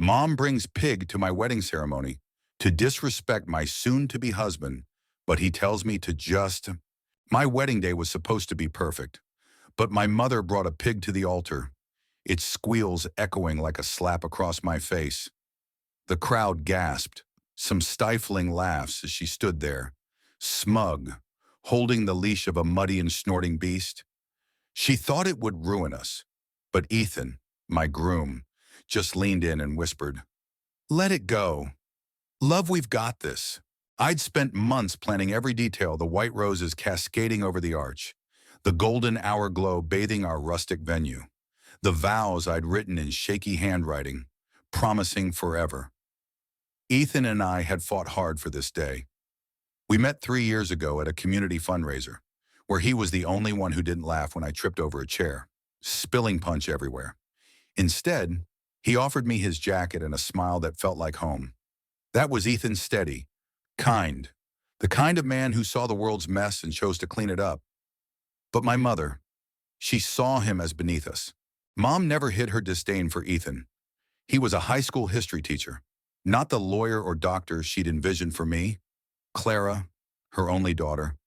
Mom brings pig to my wedding ceremony to disrespect my soon-to-be husband, but he tells me to just... My wedding day was supposed to be perfect, but my mother brought a pig to the altar, its squeals echoing like a slap across my face. The crowd gasped, some stifling laughs as she stood there, smug, holding the leash of a muddy and snorting beast. She thought it would ruin us, but Ethan, my groom, just leaned in and whispered, "Let it go. Love, we've got this." I'd spent months planning every detail, the white roses cascading over the arch, the golden hour glow bathing our rustic venue, the vows I'd written in shaky handwriting, promising forever. Ethan and I had fought hard for this day. We met 3 years ago at a community fundraiser, where he was the only one who didn't laugh when I tripped over a chair, spilling punch everywhere. Instead, he offered me his jacket and a smile that felt like home. That was Ethan Steady, kind, the kind of man who saw the world's mess and chose to clean it up. But my mother, she saw him as beneath us. Mom never hid her disdain for Ethan. He was a high school history teacher, not the lawyer or doctor she'd envisioned for me. Clara, her only daughter.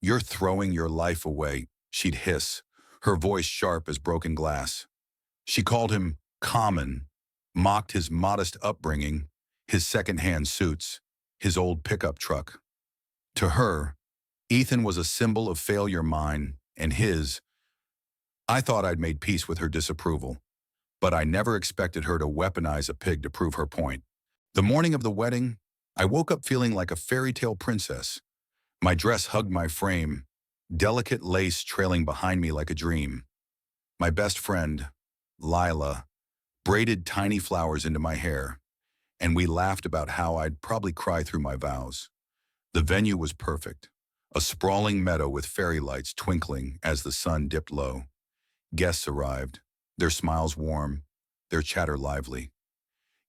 "You're throwing your life away," she'd hiss, her voice sharp as broken glass. She called him common, mocked his modest upbringing, his second-hand suits, his old pickup truck. To her, Ethan was a symbol of failure, mine and his. I thought I'd made peace with her disapproval, but I never expected her to weaponize a pig to prove her point. The morning of the wedding, I woke up feeling like a fairy tale princess. My dress hugged my frame, delicate lace trailing behind me like a dream. My best friend, Lila, braided tiny flowers into my hair, and we laughed about how I'd probably cry through my vows. The venue was perfect, a sprawling meadow with fairy lights twinkling as the sun dipped low. Guests arrived, their smiles warm, their chatter lively.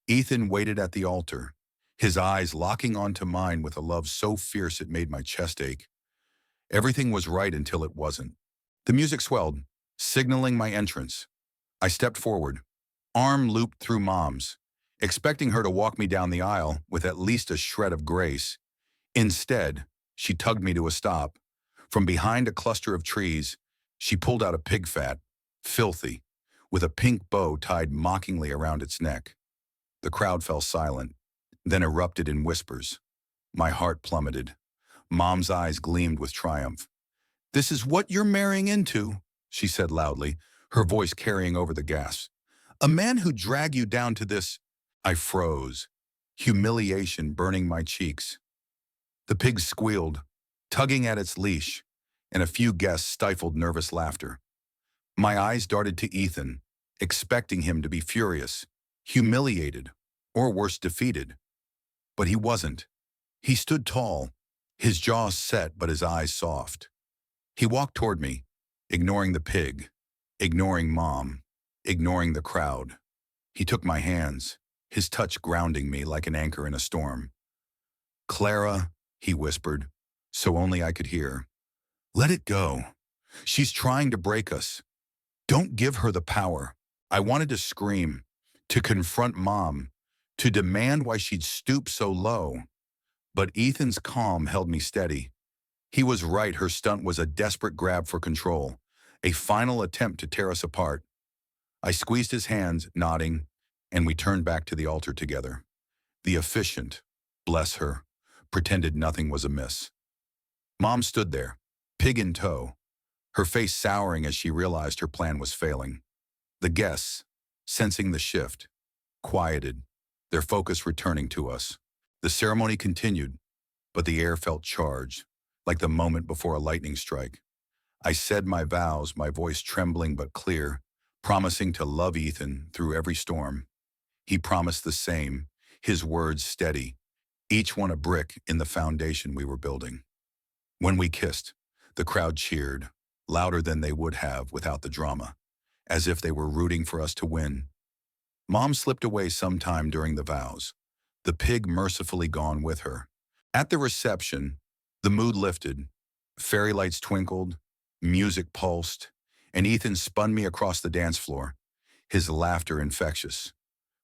Ethan waited at the altar, his eyes locking onto mine with a love so fierce it made my chest ache. Everything was right until it wasn't. The music swelled, signaling my entrance. I stepped forward, arm looped through Mom's, expecting her to walk me down the aisle with at least a shred of grace. Instead, she tugged me to a stop. From behind a cluster of trees, she pulled out a pig fat, filthy, with a pink bow tied mockingly around its neck. The crowd fell silent, then erupted in whispers. My heart plummeted. Mom's eyes gleamed with triumph. "This is what you're marrying into," she said loudly, her voice carrying over the gasps. "A man who dragged you down to this..." I froze, humiliation burning my cheeks. The pig squealed, tugging at its leash, and a few guests stifled nervous laughter. My eyes darted to Ethan, expecting him to be furious, humiliated, or worse, defeated. But he wasn't. He stood tall, his jaws set but his eyes soft. He walked toward me, ignoring the pig, ignoring Mom, ignoring the crowd. He took my hands, his touch grounding me like an anchor in a storm. "Clara," he whispered, so only I could hear. "Let it go. She's trying to break us. Don't give her the power." I wanted to scream, to confront Mom, to demand why she'd stoop so low. But Ethan's calm held me steady. He was right, her stunt was a desperate grab for control, a final attempt to tear us apart. I squeezed his hands, nodding, and we turned back to the altar together. The officiant, bless her, pretended nothing was amiss. Mom stood there, pig in tow, her face souring as she realized her plan was failing. The guests, sensing the shift, quieted, their focus returning to us. The ceremony continued, but the air felt charged, like the moment before a lightning strike. I said my vows, my voice trembling but clear, promising to love Ethan through every storm. He promised the same, his words steady, each one a brick in the foundation we were building. When we kissed, the crowd cheered, louder than they would have without the drama, as if they were rooting for us to win. Mom slipped away sometime during the vows, the pig mercifully gone with her. At the reception, the mood lifted, fairy lights twinkled, music pulsed, and Ethan spun me across the dance floor, his laughter infectious.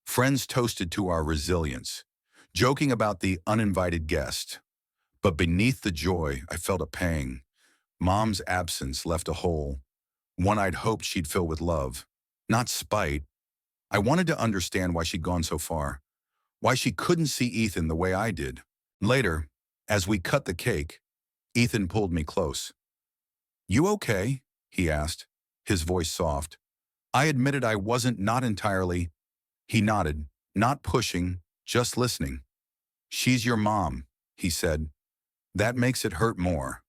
Friends toasted to our resilience, joking about the uninvited guest. But beneath the joy, I felt a pang. Mom's absence left a hole, one I'd hoped she'd fill with love, not spite. I wanted to understand why she'd gone so far, why she couldn't see Ethan the way I did. Later, as we cut the cake, Ethan pulled me close. "You okay?" he asked, his voice soft. I admitted I wasn't, not entirely. He nodded, not pushing, just listening. "She's your mom," he said. "That makes it hurt more.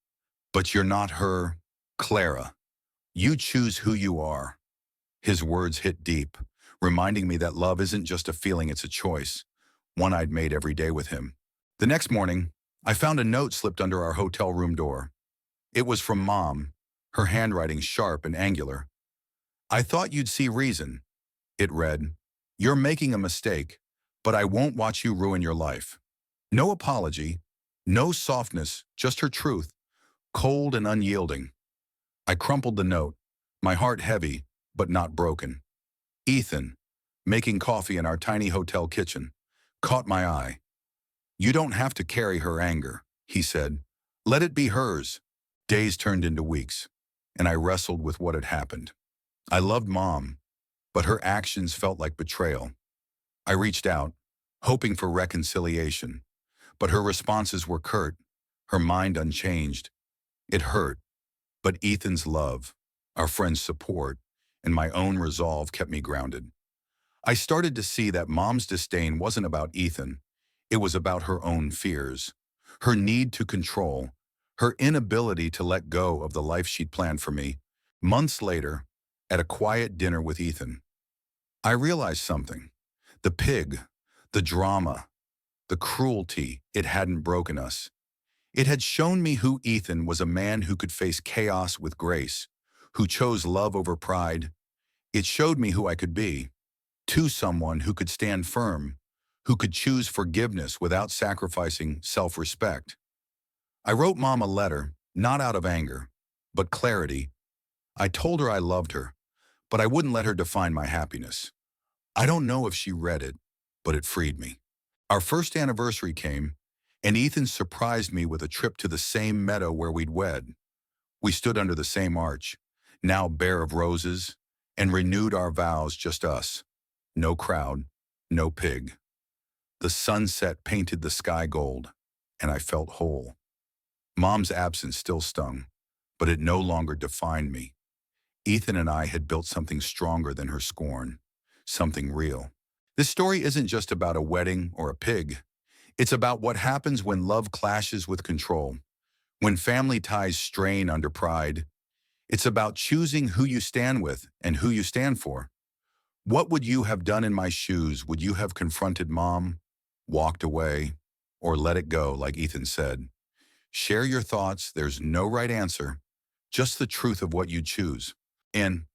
But you're not her, Clara. You choose who you are." His words hit deep, reminding me that love isn't just a feeling, it's a choice, one I'd made every day with him. The next morning, I found a note slipped under our hotel room door. It was from Mom, her handwriting sharp and angular. "I thought you'd see reason," it read. "You're making a mistake, but I won't watch you ruin your life." No apology, no softness, just her truth, cold and unyielding. I crumpled the note, my heart heavy, but not broken. Ethan, making coffee in our tiny hotel kitchen, caught my eye. "You don't have to carry her anger," he said. "Let it be hers." Days turned into weeks, and I wrestled with what had happened. I loved Mom, but her actions felt like betrayal. I reached out, hoping for reconciliation, but her responses were curt, her mind unchanged. It hurt, but Ethan's love, our friend's support, and my own resolve kept me grounded. I started to see that Mom's disdain wasn't about Ethan. It was about her own fears, her need to control, her inability to let go of the life she'd planned for me. Months later, at a quiet dinner with Ethan, I realized something. The pig, the drama, the cruelty, it hadn't broken us. It had shown me who Ethan was, a man who could face chaos with grace, who chose love over pride. It showed me who I could be, to someone who could stand firm, who could choose forgiveness without sacrificing self-respect. I wrote Mom a letter, not out of anger, but clarity. I told her I loved her, but I wouldn't let her define my happiness. I don't know if she read it, but it freed me. Our first anniversary came, and Ethan surprised me with a trip to the same meadow where we'd wed. We stood under the same arch, now bare of roses, and renewed our vows, just us. No crowd, no pig. The sunset painted the sky gold, and I felt whole. Mom's absence still stung, but it no longer defined me. Ethan and I had built something stronger than her scorn, something real. This story isn't just about a wedding or a pig. It's about what happens when love clashes with control, when family ties strain under pride. It's about choosing who you stand with and who you stand for. What would you have done in my shoes? Would you have confronted Mom, walked away, or let it go, like Ethan said? Share your thoughts. There's no right answer, just the truth of what you choose. And